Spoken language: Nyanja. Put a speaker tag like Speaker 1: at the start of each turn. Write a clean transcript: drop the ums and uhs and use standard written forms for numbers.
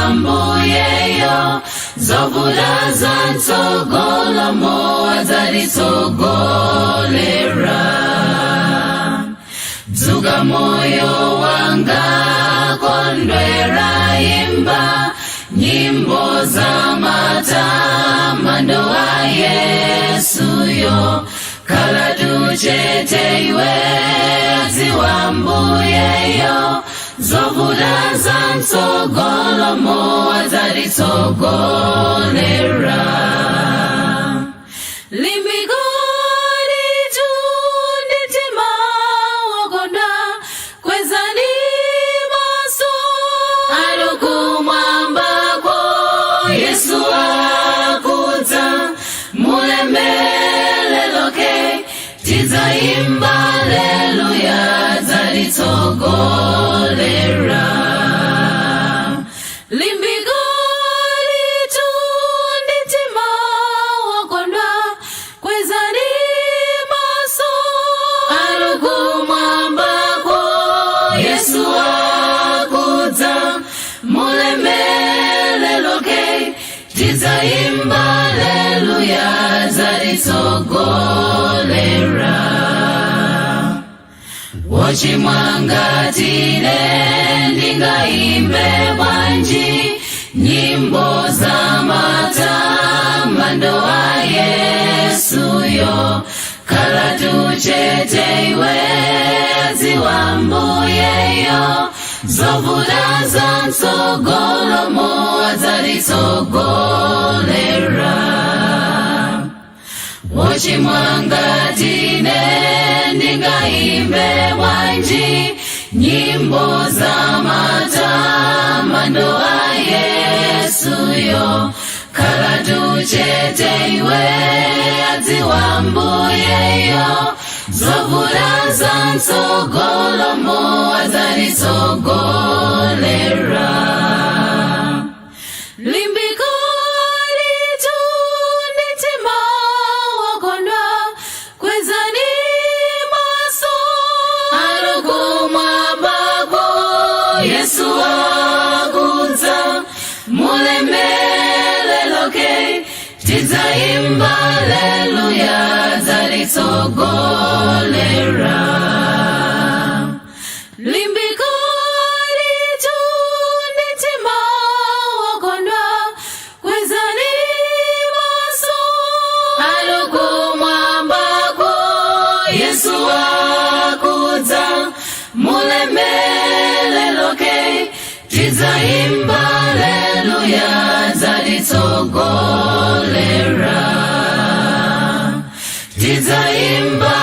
Speaker 1: wambuyeyo zovuta zansogolo adzatitsogolera. Dzuka moyo wanga kondwera, imba nyimbo za matamando a Yesuyo. Kala tuchete iwe adziwa mbuyeyo zovuta zansogolo adzatitsogolera. Limbikani tunditima wakonda kwezani maso alukumwambako Yesu akudza mulemereroke tidzaimba haleluya adzatitsogolera. Limbikani tunditima wakondwa kwezani maso alukumwambako Yesu akudza mulemereroke tidzaimba haleluya adzatitsogolera. Wochimwangatine ndingaimbe bwanji nyimbo za matamando a Yesuyo. Kala tuchete iwe adziwa mbuyeyo zovuta zansogolo adzatitsogolera. Wochimwangatine ndingaimbe bwanji nyimbo za matamando a Yesuyo. Kala tuchete iwe adziwa mbuyeyo zovuta zansogolo adzatitsogolera. Limbikani tunditima wakondwa kwezani maso alukumwambako Yesu akudza mulemereroke tidzaimba haleluya adzatitsogolera. Limbikani tunditima wakondwa kwezani maso alukumwambako Yesu akudza mulemereroke tidzaimba haleluya adzatitsogolera. Tidzaimba